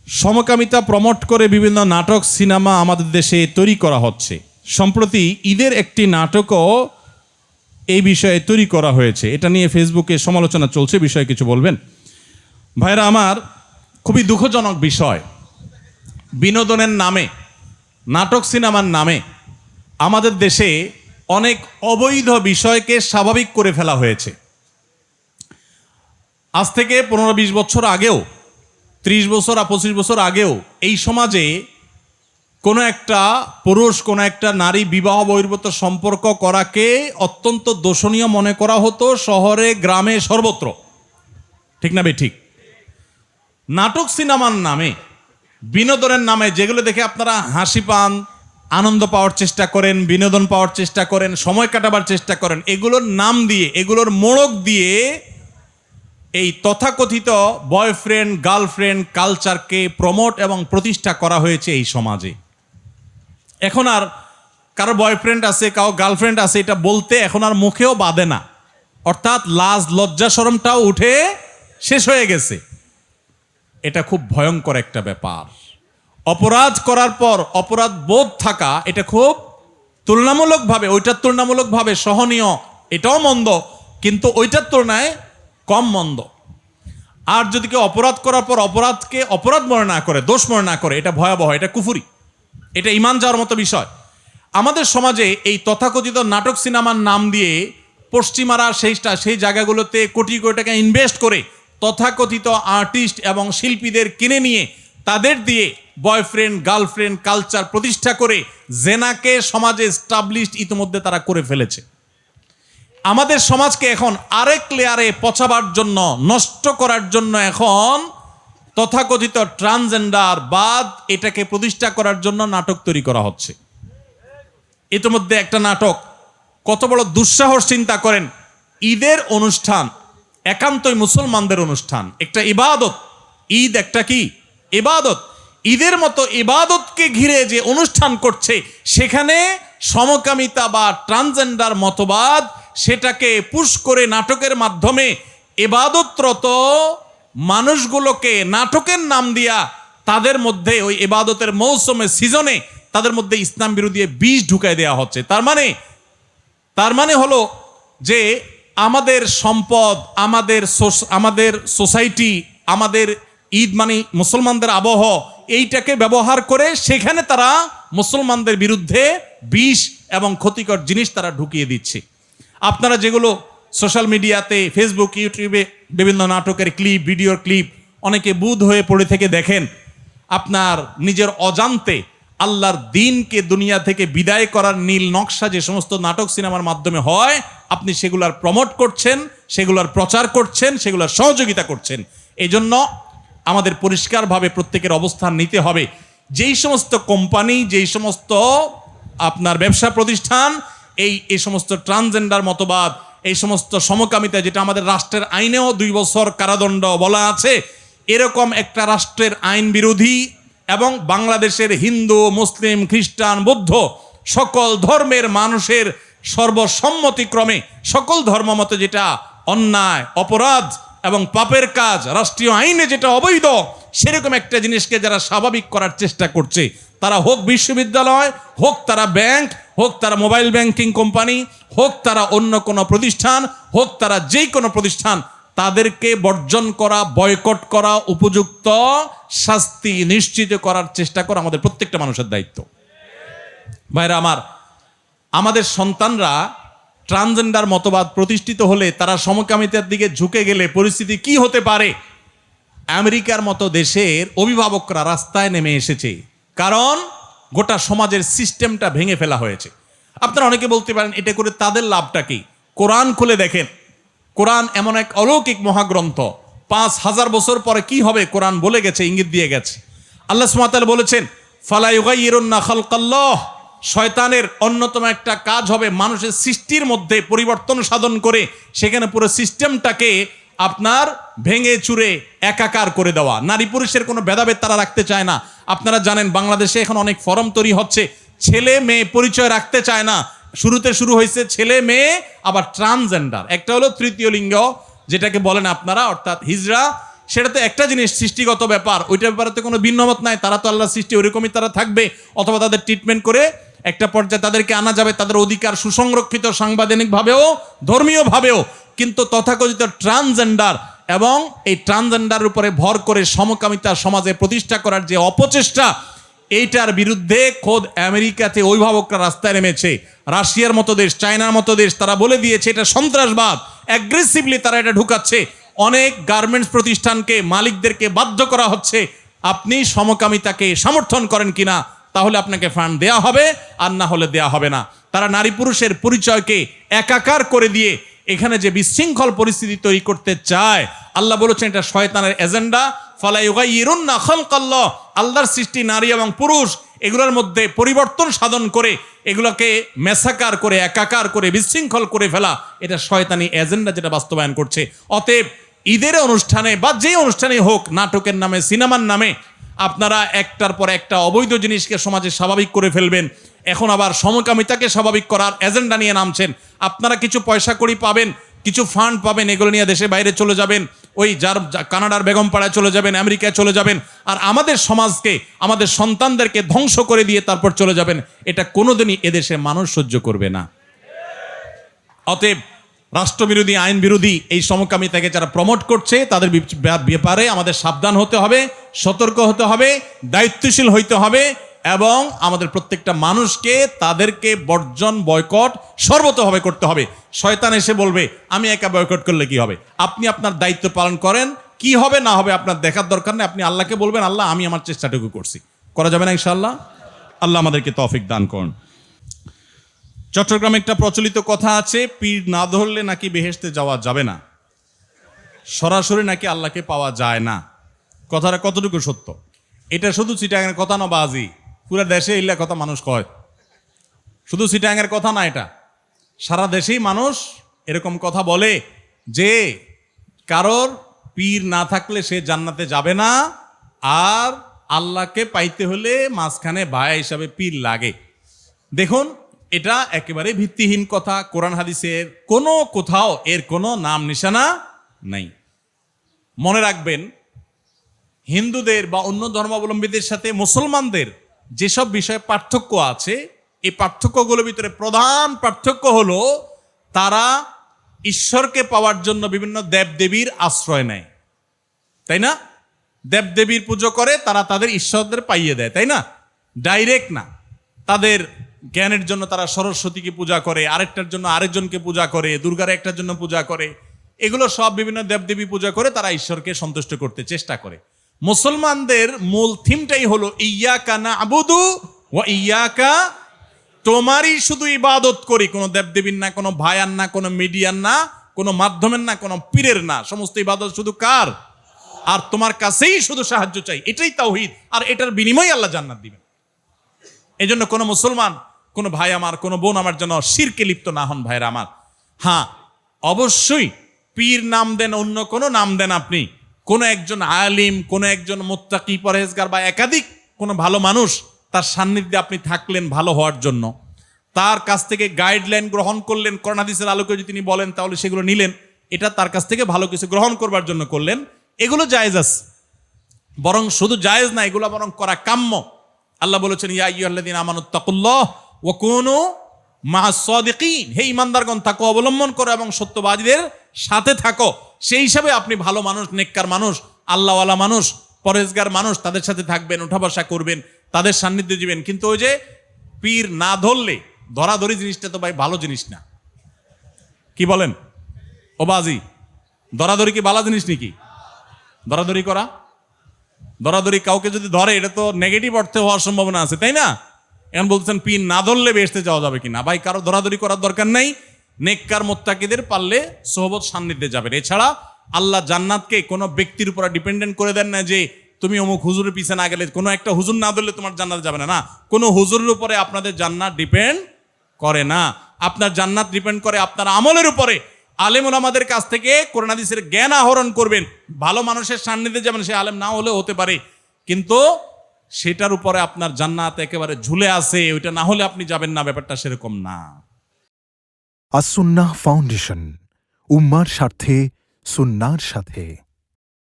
সমকামিতা প্রমোট করে বিভিন্ন নাটক সিনেমা আমাদের দেশে তৈরি করা হচ্ছে। সম্প্রতি ঈদের একটি নাটকও এই বিষয়ে তৈরি করা হয়েছে। এটা নিয়ে ফেসবুকে সমালোচনা চলছে, বিষয়ে কিছু বলবেন? ভাইরা আমার, খুবই দুঃখজনক বিষয়, বিনোদনের নামে, নাটক সিনেমার নামে আমাদের দেশে অনেক অবৈধ বিষয়কে স্বাভাবিক করে ফেলা হয়েছে। আজ থেকে 15-20 বছর আগেও, 30 বছর আর 25 বছর আগেও এই সমাজে কোনো একটা পুরুষ কোনো একটা নারী বিবাহ বহির্ভূত সম্পর্ক করাকে অত্যন্ত দোষণীয় মনে করা হতো, শহরে গ্রামে সর্বত্র। ঠিক না ঠিক? নাটক সিনেমার নামে, বিনোদনের নামে যেগুলো দেখে আপনারা হাসি পান, আনন্দ পাওয়ার চেষ্টা করেন, বিনোদন পাওয়ার চেষ্টা করেন, সময় কাটাবার চেষ্টা করেন, এগুলোর নাম দিয়ে, এগুলোর মোড়ক দিয়ে এই তথাকথিত বয়ফ্রেন্ড গার্লফ্রেন্ড কালচারকে প্রমোট এবং প্রতিষ্ঠা করা হয়েছে এই সমাজে। এখন আর কারো বয়ফ্রেন্ড আছে, কারো গার্লফ্রেন্ড আছে এটা বলতে এখন আর মুখেও বাধে না, অর্থাৎ লাজ লজ্জা শরমটাও উঠে শেষ হয়ে গেছে। এটা খুব ভয়ঙ্কর একটা ব্যাপার। অপরাধ করার পর অপরাধ বোধ থাকা, এটা খুব তুলনামূলকভাবে, ওইটার তুলনামূলকভাবে সহনীয়, এটাও মন্দ, কিন্তু ওইটার তুলনায় কম মন্দ। আর যদি কেউ অপরাধ করার পর অপরাধকে অপরাধ মনে না করে, দোষ মনে না করে, এটা ভয়াবহ, এটা কুফরি, এটা ঈমান যাওয়ার মতো বিষয়। আমাদের সমাজে এই তথাকথিত নাটক সিনেমার নাম দিয়ে পশ্চিমারা সেই জায়গাগুলোতে কোটি কোটি টাকা ইনভেস্ট করে তথাকথিত আর্টিস্ট এবং শিল্পীদের কিনে নিয়ে তাদের দিয়ে বয়ফ্রেন্ড গার্লফ্রেন্ড কালচার প্রতিষ্ঠা করে জেনাকে সমাজে এস্টাবলিশড ইতিমধ্যে তারা করে ফেলেছে। আমাদের সমাজকে এখন আরেক লেয়ারে পচাবার জন্য, নষ্ট করার জন্য এখন তথাকথিত ট্রান্সজেন্ডার বাদ এটাকে প্রতিষ্ঠা করার জন্য নাটক তৈরি করা হচ্ছে। ইতিমধ্যে একটা নাটক, কত বড় দুঃসাহস চিন্তা করেন, ঈদের অনুষ্ঠান একান্তই মুসলমানদের অনুষ্ঠান, একটা ইবাদত। ঈদ একটা কি ইবাদত, ঈদের মতো ইবাদতকে ঘিরে যে অনুষ্ঠান করছে সেখানে সমকামিতা বা ট্রান্সজেন্ডার মতবাদ সেটাকে পুশ করে নাটকের মাধ্যমে ইবাদতরত মানুষগুলোকে নাটকের নাম দিয়া তাদের মধ্যে ওই ইবাদতের মৌসুমে সিজনে তাদের মধ্যে ইসলাম বিরোধী বীজ ঢুকাই দেওয়া হচ্ছে। তার মানে হলো যে আমাদের সম্পদ, আমাদের সোসাইটি, আমাদের ঈদ মানে মুসলমানদের আবহ, এইটাকে ব্যবহার করে সেখানে তারা মুসলমানদের বিরুদ্ধে বিষ এবং ক্ষতিকর জিনিস তারা ঢুকিয়ে দিচ্ছে। আপনারা যেগুলো সোশ্যাল মিডিয়াতে, ফেসবুক, ইউটিউবে বিভিন্ন নাটকের ক্লিপ, ভিডিওর ক্লিপ অনেকে বুধ হয়ে পড়ে থেকে দেখেন, আপনার নিজের অজান্তে আল্লাহর দ্বীনকে দুনিয়া থেকে বিদায় করার নীল নকশা যে সমস্ত নাটক সিনেমার মাধ্যমে হয়, আপনি সেগুলার প্রমোট করছেন, সেগুলার প্রচার করছেন, সেগুলার সহযোগিতা করছেন। এই জন্য আমাদের পরিষ্কারভাবে প্রত্যেকের অবস্থান নিতে হবে। যেই সমস্ত কোম্পানি, যেই সমস্ত আপনার ব্যবসা প্রতিষ্ঠান এই সমস্ত ট্রান্সজেন্ডার মতবাদ, এই সমস্ত সমকামিতা, যেটা আমাদের রাষ্ট্রের আইনেও 2 বছর কারাদণ্ড বলা আছে, এরকম একটা রাষ্ট্রের আইন বিরোধী এবং বাংলাদেশের হিন্দু, মুসলিম, খ্রিস্টান, বৌদ্ধ সকল ধর্মের মানুষের সর্বসম্মতিক্রমে সকল ধর্মমতে যেটা অন্যায়, অপরাধ এবং পাপের কাজ, রাষ্ট্রীয় আইনে যেটা অবৈধ, সেরকম একটা জিনিসকে যারা স্বাভাবিক করার চেষ্টা করছে, তারা হোক বিশ্ববিদ্যালয়, হোক তারা ব্যাংক, হোক তারা মোবাইল ব্যাংকিং কোম্পানি, হোক তারা অন্য কোনো প্রতিষ্ঠান, হোক তারা যেই কোনো প্রতিষ্ঠান, তাদেরকে বর্জন করা, বয়কট করা, উপযুক্ত শাস্তি নিশ্চিত করার চেষ্টা করা আমাদের প্রত্যেকটা মানুষের দায়িত্ব। ভাইরা আমার, আমাদের সন্তানরা ট্রান্সজেন্ডার মতবাদ প্রতিষ্ঠিত হলে, তারা সমকামিতার দিকে ঝুঁকে গেলে পরিস্থিতি কি হতে পারে? আমেরিকার মতো দেশের অভিভাবকরা রাস্তায় নেমে এসেছে, কারণ গোটা সমাজের সিস্টেমটা ভেঙে ফেলা হয়েছে। আপনারা অনেকে বলতে পারেন এটা করে তাদের লাভটা কি? কোরআন খুলে দেখেন, কোরআন এমন এক অলৌকিক মহাগ্রন্থ, 5000 বছর পরে কি হবে কোরআন বলে গেছে, ইঙ্গিত দিয়ে গেছে। আল্লাহ সুবহানাহু ওয়া তাআলা বলেছেন, ফালা ইউগাইয়িরুন্না খালকাল্লাহ, শয়তানের অন্যতম একটা কাজ হবে মানুষের সৃষ্টির মধ্যে পরিবর্তন সাধন করে সেখানে পুরো সিস্টেমটাকে আপনার ভেঙে চুরে একাকার করে দেওয়া। নারী পুরুষের কোনো ভেদাভেদ তারা রাখতে চায় না। আপনারা জানেন বাংলাদেশে এখন অনেক ফরম তৈরি হচ্ছে, ছেলে মেয়ে পরিচয় রাখতে চায় না। শুরুতে শুরু হয়েছে ছেলে মেয়ে, আবার ট্রান্সজেন্ডার, একটা হলো তৃতীয় লিঙ্গ যেটাকে বলেন আপনারা, অর্থাৎ হিজড়া, সেটা তো একটা জিনিস, সৃষ্টিগত ব্যাপার, ওইটার ব্যাপারে তো কোনো ভিন্নমত নাই। তারা তো আল্লাহর সৃষ্টি, ওইরকমই তারা থাকবে, অথবা তাদের ট্রিটমেন্ট করে একটা পর্যায়ে তাদেরকে আনা যাবে, তাদের অধিকার সুসংরক্ষিত সাংবিধানিকভাবেও ধর্মীয়ভাবেও। কিন্তু তথাকথিত ট্রান্সজেন্ডার এবং এই ট্রান্সজেন্ডারের উপরে ভর করে সমকামিতা সমাজে প্রতিষ্ঠা করার যে অপচেষ্টা, এইটার বিরুদ্ধে খোদ আমেরিকাতে অভিভাবকরা রাস্তায় নেমেছে। রাশিয়ার মতো দেশ, চায়নার মতো দেশ, তারা বলে দিয়েছে এটা সন্ত্রাসবাদ। অ্যাগ্রেসিভলি তারা এটা ঢুকাচ্ছে। অনেক গার্মেন্টস প্রতিষ্ঠানকে, মালিকদেরকে বাধ্য করা হচ্ছে, আপনি সমকামিতাকে সমর্থন করেন কিনা, তাহলে আপনাকে ফান্ড দেয়া হবে, আর না হলে দেয়া হবে না। তারা নারী পুরুষের পরিচয়কে একাকার করে দিয়ে এখানে যে বিশৃঙ্খল পরিস্থিতি তৈরি করতে চায়, আল্লাহ বলেছেন এটা শয়তানের এজেন্ডা। ফালা ইউগাইয়িরুন্না খালকাল্লাহ, আল্লাহর সৃষ্টি নারী এবং পুরুষ, এগুলোর মধ্যে পরিবর্তন সাধন করে এগুলোকে মেসাকার করে, একাকার করে, বিশৃঙ্খল করে ফেলা, এটা শয়তানি এজেন্ডা যেটা বাস্তবায়ন করছে। অতএব ঈদের অনুষ্ঠানে বা যে অনুষ্ঠানেই হোক, নাটকের নামে, সিনেমার নামে আপনারা একটার পর একটা অবৈধ জিনিসকে সমাজে স্বাভাবিক করে ফেলবেন। এখন আবার সমকামিতাকে স্বাভাবিক করার এজেন্ডা নিয়ে নামছেন। আপনারা কিছু পয়সা কড়ি পাবেন, কিছু ফান্ড পাবেন, এগুলো নিয়ে দেশে বাইরে চলে যাবেন, ওই কানাডার বেগমপাড়ায় চলে যাবেন, আমেরিকায় চলে যাবেন, আর আমাদের সমাজকে, আমাদের সন্তানদেরকে ধ্বংস করে দিয়ে তারপর চলে যাবেন। এটা কোনোদিনই এদেশে মানুষ সহ্য করবে না। অতএব রাষ্ট্রবিরোধী, আইন বিরোধী এই সমকামিতাকে যারা প্রমোট করছে, তাদের ব্যাপারে আমাদের সাবধান হতে হবে, সতর্ক হতে হবে, দায়িত্বশীল হইতে হবে, এবং আমাদের প্রত্যেকটা মানুষকে তাদেরকে বর্জন, বয়কট সর্বতভাবে করতে হবে। শয়তান এসে বলবে আমি একা বয়কট করলে কি হবে, আপনি আপনার দায়িত্ব পালন করেন, কি হবে না হবে আপনার দেখার দরকার নেই। আপনি আল্লাহকে বলবেন, আল্লাহ আমি আমার চেষ্টাটুকু করছি। করা যাবে না ইনশাআল্লাহ? আল্লাহ আমাদেরকে তৌফিক দান করুন। চট্টগ্রামে একটা প্রচলিত কথা আছে, পীর না ধরলে নাকি বেহেশতে যাওয়া যাবে না, সরাসরি নাকি আল্লাহকে পাওয়া যায় না। কথাটা কতটুকু সত্য? এটা শুধু চিটাগাংয়ের কথা না বাজি, পুরো দেশে ইল্লা কথা মানুষ কয়। শুধু চিটাগাংয়ের কথা না, এটা সারা দেশেই মানুষ এরকম কথা বলে যে কারোর পীর না থাকলে সে জান্নাতে যাবে না, আর আল্লাহকে পাইতে হলে মাঝখানে ভায়া হিসাবে পীর লাগে। দেখুন, এটা একেবারে ভিত্তিহীন কথা। কোরআন হাদিসের কোনো কোথাও এর কোনো নাম নিশানা নাই। মনে রাখবেন, হিন্দুদের বা অন্য ধর্মাবলম্বীদের সাথে মুসলমানদের যেসব বিষয়ে পার্থক্য আছে, এই পার্থক্যগুলোর ভিতরে প্রধান পার্থক্য হলো তারা ঈশ্বরকে পাওয়ার জন্য বিভিন্ন দেবদেবীর আশ্রয় নেয়, তাই না? দেবদেবীর পুজো করে, তারা তাদের ঈশ্বরদের পাইয়ে দেয়, তাই না? ডাইরেক্ট না। তাদের জ্ঞানের জন্য তারা সরস্বতীকে পূজা করে, আরেকটার জন্য আরেকজনকে পূজা করে, দুর্গার একটার জন্য পূজা করে, এগুলো সব বিভিন্ন দেবদেবী পূজা করে তারা ঈশ্বরকে সন্তুষ্ট করতে চেষ্টা করে। মুসলমানদের মূল থিমটাই হলো ইয়াকা না'বুদু ওয়া ইয়াকা, তোমারই শুধু ইবাদত করি, কোনো দেবদেবীর না, কোনো ভায়ার না, কোনো মিডিয়ার না, কোনো মাধ্যমের না, কোনো পীরের না, সমস্ত ইবাদত শুধু কার? আর তোমার কাছেই শুধু সাহায্য চাই, এটাই তাওহীদ। আর এটার বিনিময়ে আল্লাহ জান্নাত দিবেন। এই জন্য কোনো মুসলমান, কোনো ভাই আমার, কোনো বোন আমার যেন শিরকে লিপ্ত না হন, ভাইরা আমার। হ্যাঁ, অবশ্যই পীর নাম দেন, অন্য কোনো নাম দেন, আপনি কোনো একজন আলিম, কোনো একজন মুত্তাকি, পরহেজগার বা একাধিক কোনো ভালো মানুষ, তার সান্নিধ্যে আপনি থাকলেন ভালো হওয়ার জন্য, তার কাছ থেকে গাইডলাইন গ্রহণ করলেন, কোরআন হাদিসের আলোকে যদি তিনি বলেন তাহলে সেগুলো নিলেন, এটা তার কাছ থেকে ভালো কিছু গ্রহণ করবার জন্য করলেন, এগুলো জায়েজ আছে। বরং শুধু জায়েজ না, এগুলো বরং করা কাম্য। আল্লাহ বলেছেন, ইয়া আইয়ুহাল্লাযীনা আমানুত্তাকুল্লাহ ওয়া কুনু মা'আস সাদিকিন, হে ঈমানদারগণ তাকওয়া অবলম্বন করো এবং সত্যবাদীদের সাথে থাকো। সেই হিসাবে আপনি ভালো মানুষ, নেককার মানুষ, আল্লাহওয়ালা মানুষ, পরহেজগার মানুষ, তাদের সাথে থাকবেন, উঠা বসা করবেন, তাদের সান্নিধ্যে দিবেন। কিন্তু ওই যে পীর না ধরলে, ধরাধরি জিনিসটা তো ভাই ভালো জিনিস না। কি বলেন ও বাজি? ধরাধরি কি ভালো জিনিস নাকি? ধরাধরি করা, ধরাধরি কাউকে যদি ধরে, এটা তো নেগেটিভ অর্থে হওয়ার সম্ভাবনা আছে, তাই না? এখন বলছেন পীর না ধরলে বেহেশতে যাওয়া যাবে কিনা। ভাই, কারো ধরাধরি করার দরকার নাই। নেককার মুত্তাকিদের পারলে সোহবত সান্নিধ্যে যাবেন। এছাড়া আল্লাহ জান্নাতকে কোনো ব্যক্তির উপর ডিপেন্ডেন্ট করে দেন না, যে তুমি অমুক হুজুরের পিছনে না গেলে, কোনো একটা হুজুর না ধরলে তোমার জান্নাত যাবে না। না, কোনো হুজুরের উপরে আপনাদের জান্নাত ডিপেন্ড করে না। আপনার জান্নাত ডিপেন্ড করে আপনার আমলের উপরে। আলেম ওলামাদের কাছ থেকে কোরআন হাদিসের জ্ঞান আহরণ করবেন, ভালো মানুষের সান্নিধ্যে যাবেন, সে আলেম না হলেও হতে পারে, কিন্তু সেটার উপরে আপনার জান্নাত একেবারে ঝুলে আছে, ওইটা না হলে আপনি যাবেন না, ব্যাপারটা সেরকম না। আস-সুন্নাহ ফাউন্ডেশন, উম্মার স্বার্থে সুন্নাহর সাথে।